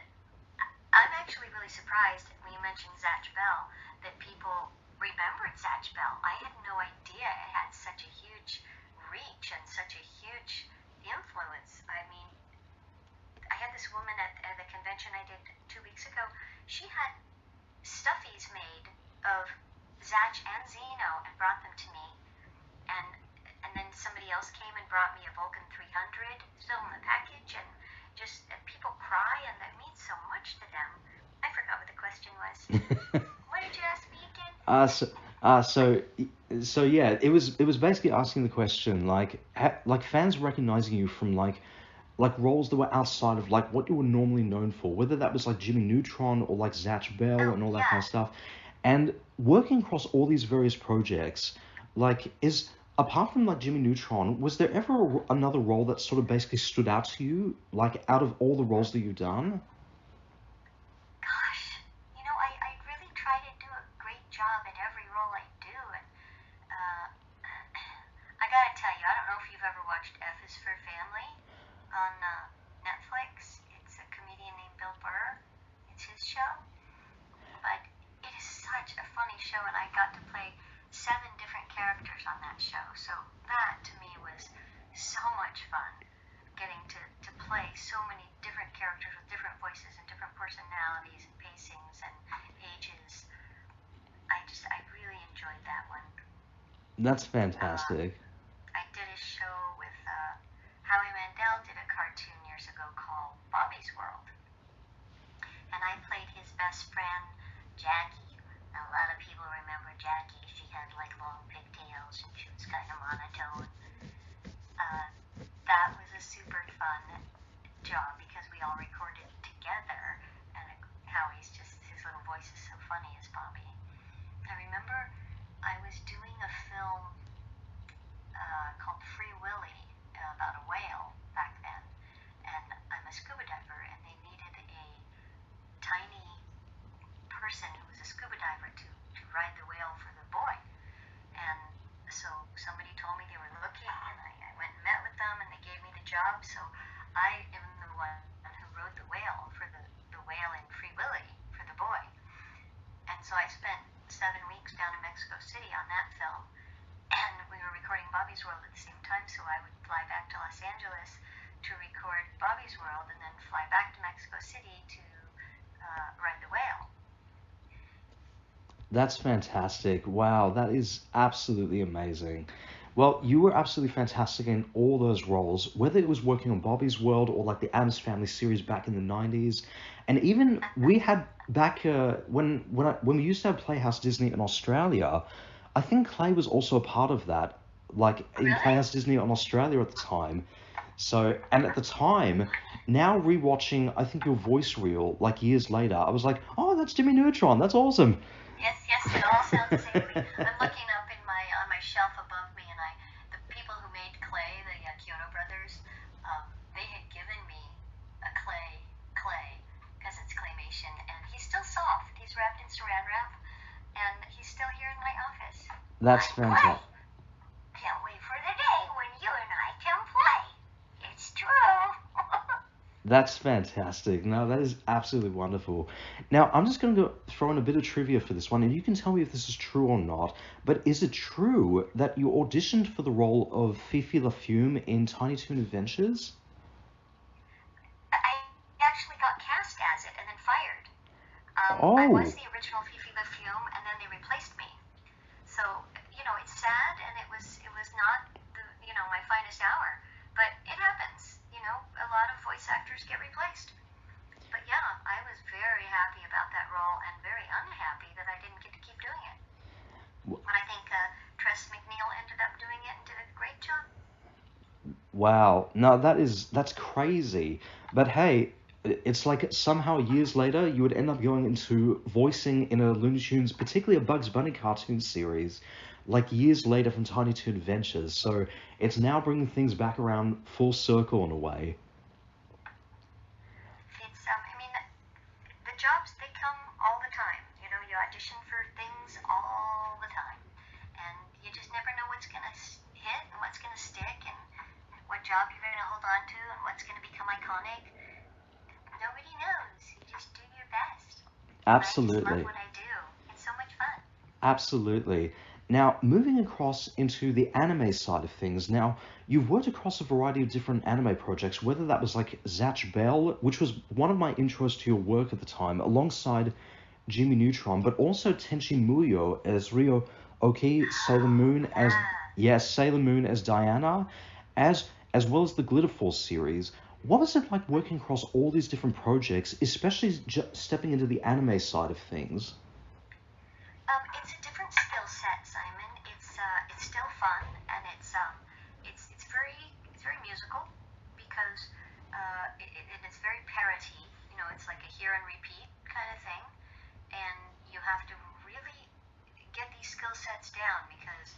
I'm actually really surprised when you mentioned Zatch Bell that people remembered Zatch Bell. I had no idea it had such a huge reach and such a huge influence. I mean, I had this woman at the convention I did 2 weeks ago. She had stuffies made of Zatch and Zeno and brought them to me. And then somebody else came and brought me a Vulcan 300 still in the package, and just people cry, and that means so much to them. I forgot what the question was. What did you ask me again? So yeah, it was basically asking the question like like fans recognizing you from like roles that were outside of like what you were normally known for, whether that was like Jimmy Neutron or like Zatch Bell and all that kind of stuff, and working across all these various projects, like is apart from like Jimmy Neutron, was there ever another role that sort of basically stood out to you, like out of all the roles that you've done? Gosh, I really try to do a great job at every role I do, and uh, I gotta tell you, I don't know if you've ever watched F is for Family on Netflix. It's a comedian named Bill Burr. It's his show, but it is such a funny show, and I got to play 7 different characters on that show. So that to me was so much fun, getting to play so many different characters with different voices and different personalities and pacings and ages. I really enjoyed that one. That's fantastic. I did a show with Howie Mandel did a cartoon years ago called Bobby's World, and I played his best friend, Jackie. Now, a lot of people remember Jackie. She had like long pigtails and she was kind of monotone. Uh, that was a super fun job because we all recorded together, and Howie's just, his little voice is so funny as Bobby. I remember I was doing a film called Free Willy about a whale back then, and I'm a scuba diver, and they needed a tiny person who was a scuba diver to ride the whale for the boy. And so somebody told me they were looking, and I went and met with them, and they gave me the job. So I am the one who rode the whale for the whale in Free Willy for the boy. And so I spent 7 weeks down in Mexico City on that film, and we were recording Bobby's World at the same time. So I would fly back to Los Angeles to record Bobby's World, and then fly back to Mexico City to ride the whale. That's fantastic. Wow, that is absolutely amazing. Well, you were absolutely fantastic in all those roles, whether it was working on Bobby's World or like the Addams Family series back in the 90s. And even we had back when we used to have Playhouse Disney in Australia, I think Clay was also a part of that, like in Playhouse Disney in Australia at the time. So, and at the time, now rewatching, I think your voice reel, like years later, I was like, oh, that's Jimmy Neutron. That's awesome. Yes, it all sounds the same to me. I'm looking up on my shelf above me, and the people who made Clay, the Kyoto brothers, they had given me a clay, because it's claymation, and he's still soft. He's wrapped in saran wrap, and he's still here in my office. That's fantastic. Can't wait for the day when you and I can play. It's true. That's fantastic. No, that is absolutely wonderful. Now, I'm just going to throw in a bit of trivia for this one, and you can tell me if this is true or not. But is it true that you auditioned for the role of Fifi LaFume in Tiny Toon Adventures? I actually got cast as it and then fired. I Oh, was the original Fifi LaFume, and then they replaced me. So, it's sad, and it was not my finest hour, but it happens. A lot of voice actors get replaced. But yeah, I was very happy about that role and very unhappy that I didn't get to keep doing it. But I think Tress McNeil ended up doing it and did a great job. wow. No, that's crazy. But hey, it's like somehow years later you would end up going into voicing in a Looney Tunes, particularly a Bugs Bunny cartoon series, like years later from Tiny Toon Adventures. So it's now bringing things back around full circle in a way. It's I mean, the jobs, they come all the time. You know, you audition for things all the time, and you just never know what's gonna hit and what's gonna stick and what job you're gonna hold on to and what's gonna become iconic. Nobody knows. You just do your best. Absolutely. I just love what I do. It's so much fun. Absolutely. Now, moving across into the anime side of things, now, you've worked across a variety of different anime projects, whether that was like Zatch Bell, which was one of my intros to your work at the time, alongside Jimmy Neutron, but also Tenchi Muyo as Ryo Oki, Sailor Moon as, yes, Sailor Moon as Diana, as well as the Glitter Force series. What was it like working across all these different projects, especially stepping into the anime side of things? It's a different skill set, Simon. It's still fun, and it's very musical because it's very parody. You know, it's like a hear and repeat kind of thing, and you have to really get these skill sets down because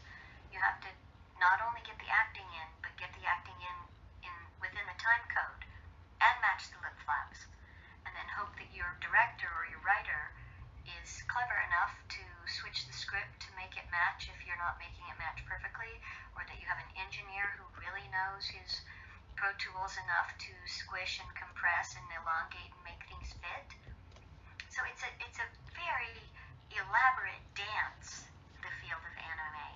you have to not only get the acting in, but get the acting in within the time code and match the lip flaps, and then hope that your director or your writer is clever enough to switch the script to make it match if you're not making it match perfectly, or that you have an engineer who really knows his Pro Tools enough to squish and compress and elongate and make things fit. So it's a very elaborate dance, the field of anime.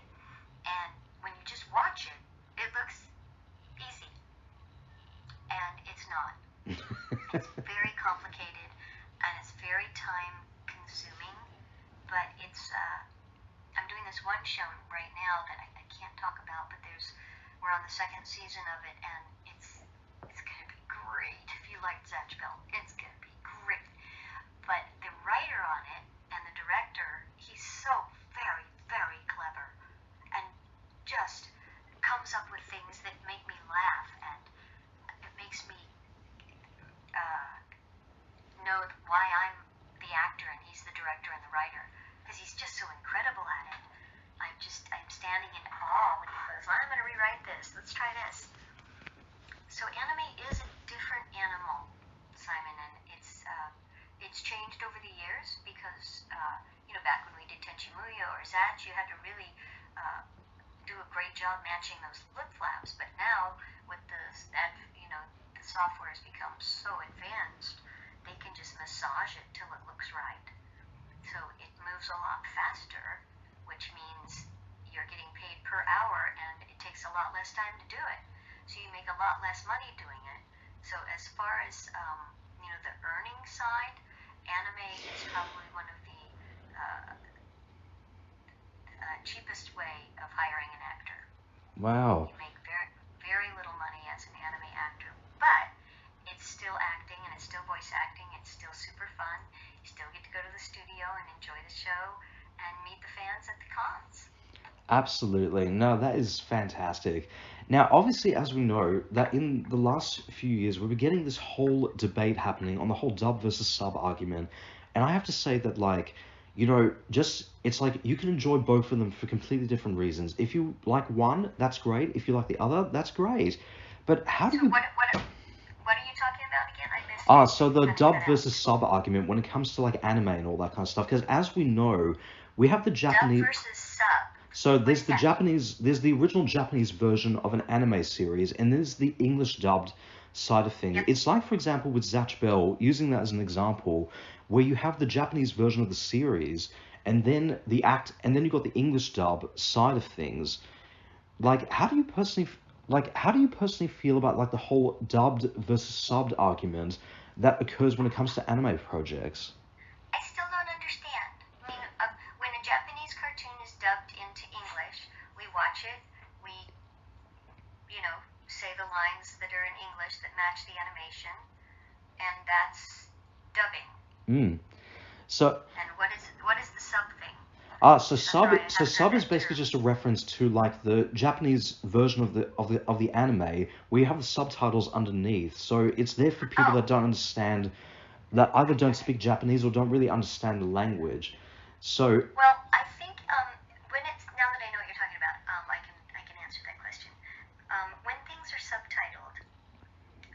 And when you just watch it, it looks easy. And it's not. It's very complicated and it's very time consuming, but I'm doing this one show right now that I can't talk about, but we're on the second season of it, and it's gonna be great. If you liked Zatch Bell, it's gonna be great. But the writer on it and the director, he's so very, very clever, and just comes up with things that make me laugh, and it makes me know why I'm the actor and he's the director and the writer, because he's just so incredible at it. I'm standing in awe when he goes, I'm going to rewrite this, let's try this. So anime is a different animal, Simon, and it's changed over the years because, back when we did Tenchi Muyo or Zatch, you had to really do a great job matching those lip flaps, but now with the software has become so advanced, they can just massage it till it looks right. So it moves a lot faster, which means you're getting paid per hour and it takes a lot less time to do it. So you make a lot less money doing it. So as far as the earning side, anime is probably one of the cheapest way of hiring an actor. Wow. You make very, very little money as an anime actor, but it's still acting and it's still voice acting. It's still super fun. You still get to go to the studio and enjoy the show and meet the fans at the cons. Absolutely. No, that is fantastic. Now, obviously, as we know, that in the last few years, we've been getting this whole debate happening on the whole dub versus sub argument. And I have to say that, like, it's like you can enjoy both of them for completely different reasons. If you like one, that's great. If you like the other, that's great. But how do you... What are you talking about again? I missed it. So the dub versus sub argument when it comes to, like, anime and all that kind of stuff. Because as we know, we have the Japanese... Dub versus sub. So there's the original Japanese version of an anime series, and there's the English dubbed side of things. Yep. It's like, for example, with Zatch Bell, using that as an example, where you have the Japanese version of the series, and then you've got the English dub side of things. Like, how do you personally feel about, like, the whole dubbed versus subbed argument that occurs when it comes to anime projects? I still don't understand. I mean, when a Japanese cartoon is dubbed into English, we watch it, we, say the lines that are in English that match the animation, and that's dubbing. So. And what is the sub thing? So I'm sorry, I so haven't heard sub is that basically term. just a reference to like the Japanese version of the anime where you have the subtitles underneath. So it's there for people Oh, that don't understand, that either I don't get it. speak Japanese or don't really understand the language. So Well, I think when it's now that I know what you're talking about, I can answer that question. When things are subtitled,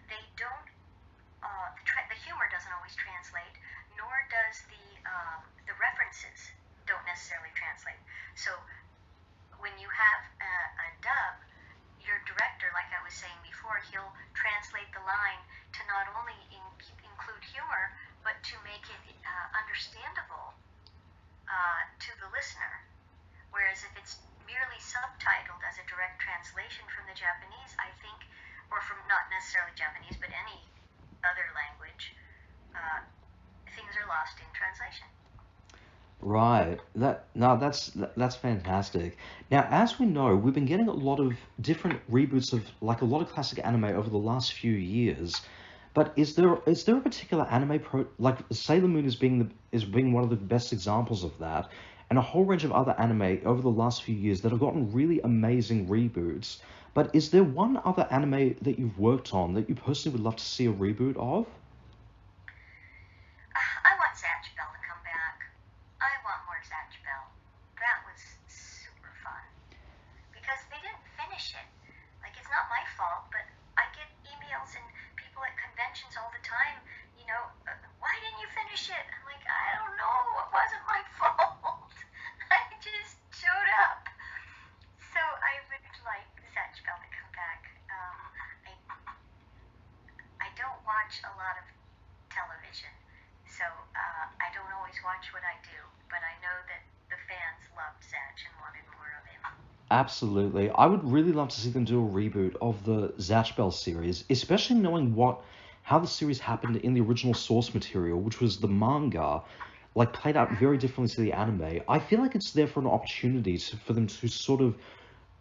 they don't the humor doesn't always translate, nor does the references don't necessarily translate. So when you have a dub, your director, like I was saying before, he'll translate the line to not only include humor, but to make it understandable to the listener. Whereas if it's merely subtitled as a direct translation from the Japanese, I think, or from not necessarily Japanese, but any other language, things are lost in translation. right, that's fantastic. Now, as we know, we've been getting a lot of different reboots of like a lot of classic anime over the last few years. But is there a particular anime like Sailor Moon is being one of the best examples of that, and a whole range of other anime over the last few years that have gotten really amazing reboots. But is there one other anime that you've worked on that you personally would love to see a reboot of? I want Zatch Bell to come back. I want more Zatch Bell. That was super fun. Because they didn't finish it. Like, it's not my fault, but I get emails and people at conventions all the time, why didn't you finish it? I'm like, I don't know. It wasn't my fault. I just showed up. So I would like Zatch Bell to come back. I don't watch a lot of television, so I don't always watch what I do, but I know that the fans loved Zatch and wanted more of him. Absolutely. I would really love to see them do a reboot of the Zatch Bell series, especially knowing how the series happened in the original source material, which was the manga, like played out very differently to the anime. I feel like it's there for an opportunity for them to sort of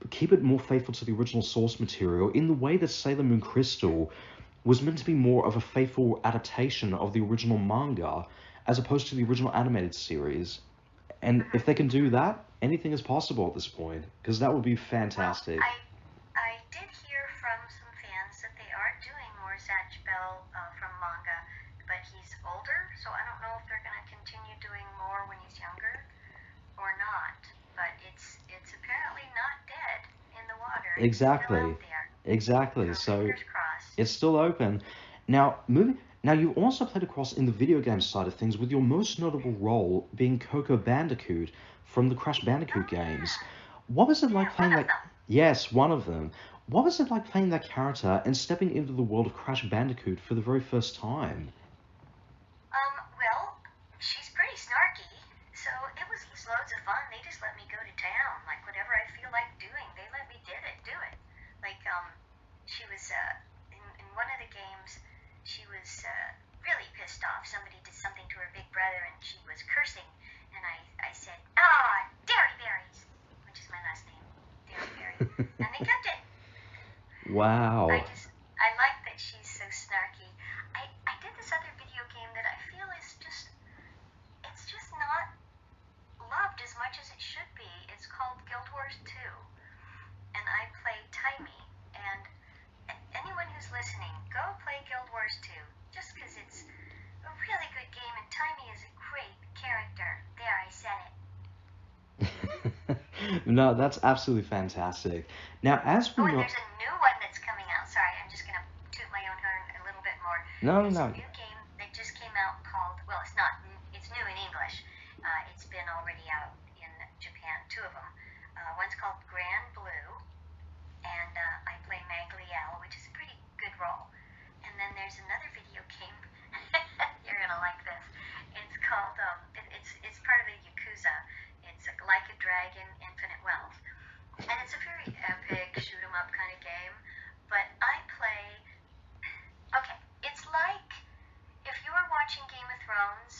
keep it more faithful to the original source material in the way that Sailor Moon Crystal was meant to be more of a faithful adaptation of the original manga as opposed to the original animated series. And if they can do that, anything is possible at this point, because that would be Well, fantastic. I did hear from some fans that they are doing more Zatch Bell from manga, but he's older, so I don't know if they're going to continue doing more when he's younger or not. But it's apparently not dead in the water. It's still Exactly. out there. Exactly. So So fingers crossed. it's still open. Now you've also played across in the video game side of things with your most notable role being Coco Bandicoot from the Crash Bandicoot Oh games. yeah, What was it like yeah, playing one of that? them. Yes, one of them. What was it like playing that character and stepping into the world of Crash Bandicoot for the very first time? Well, she's pretty snarky, so it was loads of fun. They just let me go to town, like whatever I feel like doing. They let me do it. Like, she was in one of the games, she was really pissed off. Somebody did something to her big brother, and she was cursing. And I said, Derryberries, which is my last name, Derryberry, and they kept it. Wow. I like that she's so snarky. I did this other video game that I feel is it's just not loved as much as it should be. It's called Guild Wars 2, and I play Timey. And anyone who's listening, go play Guild Wars 2, just because it's a really good game, and Timey is a great character. There, I said it. No, that's absolutely fantastic. Now, as we Oh, and know, there's a new one that's coming out. Sorry, I'm just going to toot my own horn a little bit more. no, There's a no. new game that just came out called, well, it's new in English. It's been already out in Japan, two of them. One's called Grand Blue, and I play Magliel, which is a pretty good role. And then there's another video game. You're going to like this. It's called, it's part of the Yakuza. It's Like a Dragon, Infinite Wealth. And it's a very epic shoot 'em up kind of game. But I play. Okay, it's like if you were watching Game of Thrones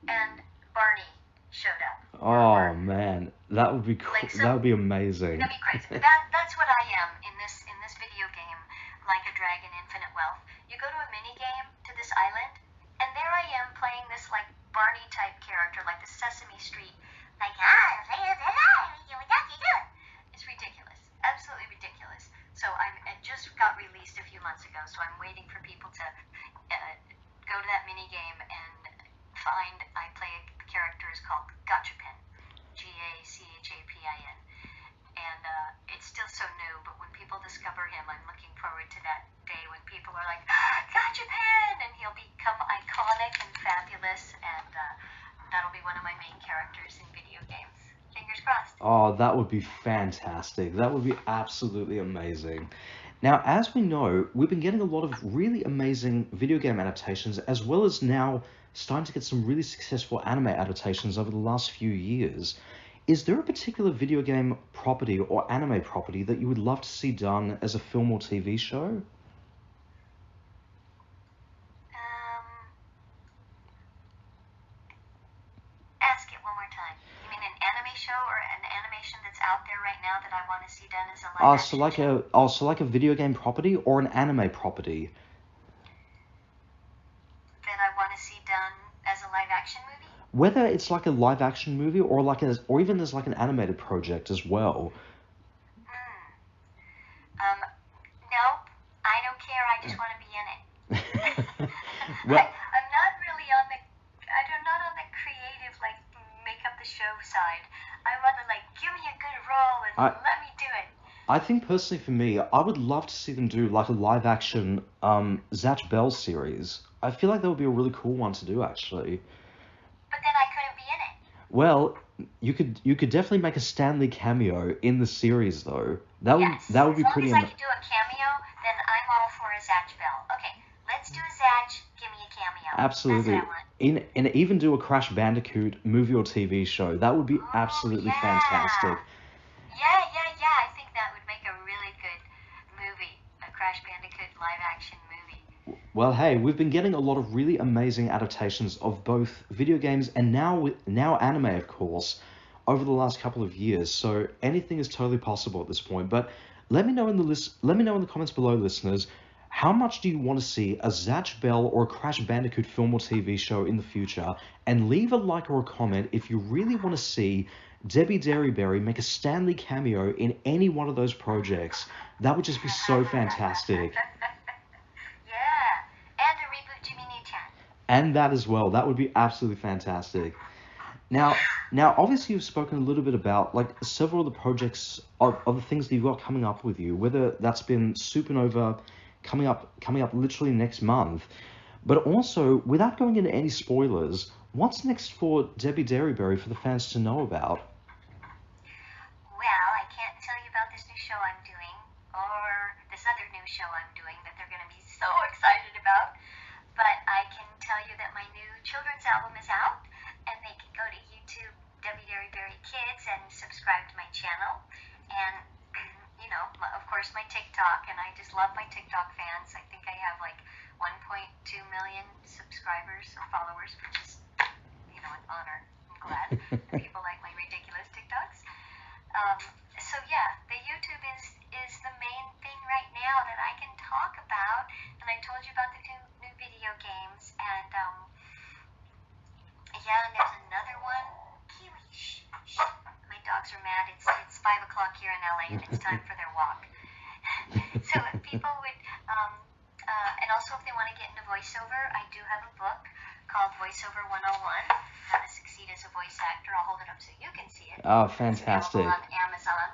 and Barney showed up, Oh man, that would be like that would be that'd amazing. be crazy. That's what I am in this video game, Like a Dragon, Infinite Wealth. You go to a mini game to this island, and there I am playing this like Barney type character, like the Sesame Street, like is called Gachapin, Gachapin. And it's still so new, but when people discover him, I'm looking forward to that day when people are like, Gachapin! And he'll become iconic and fabulous, and that'll be one of my main characters in video games. Fingers crossed. Oh, that would be fantastic. That would be absolutely amazing. Now, as we know, we've been getting a lot of really amazing video game adaptations, as well as now starting to get some really successful anime adaptations over the last few years. Is there a particular video game property or anime property that you would love to see done as a film or TV show? Ask it one more time. You mean an anime show or an animation that's out there right now that I want to see done as a live action? So like a video game property or an anime property? That I want to see done as a live action movie? Whether it's like a live action movie or or even as like an animated project as well. Nope. I don't care. I just want to be in it. Well, I'm not really on the. I'm not on the creative, like, make up the show side. I rather like give me a good role and let me do it. I think personally for me, I would love to see them do like a live action Zatch Bell series. I feel like that would be a really cool one to do, actually. But then I couldn't be in it. Well, you could definitely make a Stan Lee cameo in the series, though. That would be pretty. As long as I could do a cameo, then I'm all for a Zatch Bell. Okay, let's do a Zatch. Give me a cameo. Absolutely. That's what I want. And even do a Crash Bandicoot movie or TV show. That would be absolutely fantastic. Yeah. I think that would make a really good movie, a Crash Bandicoot live action movie. Well, hey, we've been getting a lot of really amazing adaptations of both video games and now anime, of course, over the last couple of years. So anything is totally possible at this point. But let me know in the comments below, listeners, how much do you want to see a Zatch Bell or a Crash Bandicoot film or TV show in the future? And leave a like or a comment if you really want to see Debi Derryberry make a Stan Lee cameo in any one of those projects. That would just be so fantastic. Jimmy Neutron. And that as well. That would be absolutely fantastic. Now, obviously you've spoken a little bit about like several of the projects of the things that you've got coming up with you, whether that's been Supernova coming up literally next month. But also, without going into any spoilers, what's next for Debi Derryberry for the fans to know about? Well, I can't tell you about this new show I'm doing, or this other new show I'm doing that they're going to be so excited about. But I can tell you that my new children's album is out, and they can go to YouTube, Debi Derryberry Kids, and subscribe to my channel. And, you know, of course, my TikTok, and I just love my TikTok fans. I think I have like 1.2 million subscribers or followers, which is, you know, an honor. I'm glad that people like my ridiculous TikToks. So yeah, the YouTube is the main thing right now that I can talk about. And I told you about the new video games, and and there's another one. Kiwi, shh. My dogs are mad. It's 5 o'clock here in LA, and it's time for their walk. So if people would, and also if they want to get into voiceover, I do have a book called Voiceover 101, How to Succeed as a Voice Actor. I'll hold it up so you can see it. Oh, fantastic. It's available on Amazon.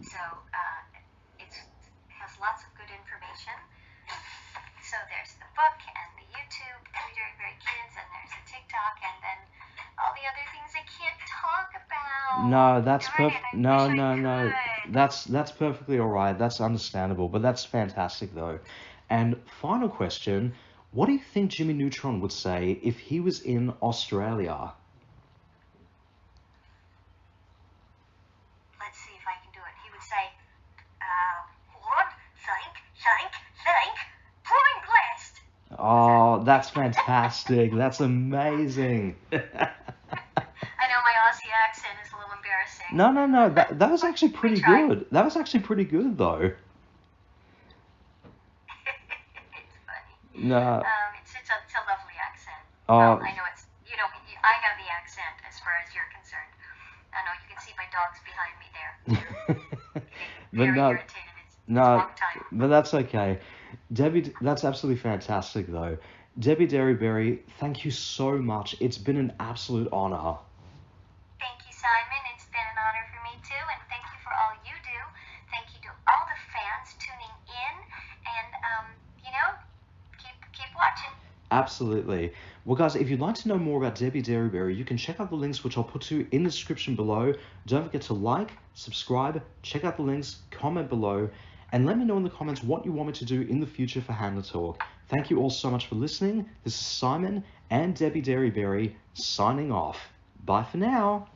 So it has lots of good information. So there's the book and the YouTube, Debi Derryberry Kids, and there's the TikTok, and then all the other things I can't talk about. No, that's No. That's perfectly all right. That's understandable, but that's fantastic though. And final question, what do you think Jimmy Neutron would say if he was in Australia? Let's see if I can do it. He would say, Lord, thank, pouring blast. Oh, that's fantastic. That's amazing. I know my Aussie accent is a little embarrassing. No. That was actually pretty good. That was actually pretty good, though. It's funny. No. It's a lovely accent. Oh. Well, I know I have the accent as far as you're concerned. I know you can see my dogs behind me there. Very irritated. It's long time. But that's okay. Debi, that's absolutely fantastic, though. Debi Derryberry, thank you so much. It's been an absolute honor. Thank you, Simon. It's been an honor for me too, and thank you for all you do. Thank you to all the fans tuning in, and keep watching. Absolutely. Well, guys, if you'd like to know more about Debi Derryberry, you can check out the links which I'll put to you in the description below. Don't forget to like, subscribe, check out the links, comment below, and let me know in the comments what you want me to do in the future for HannaTalk. Thank you all so much for listening. This is Simon and Debi Derryberry signing off. Bye for now.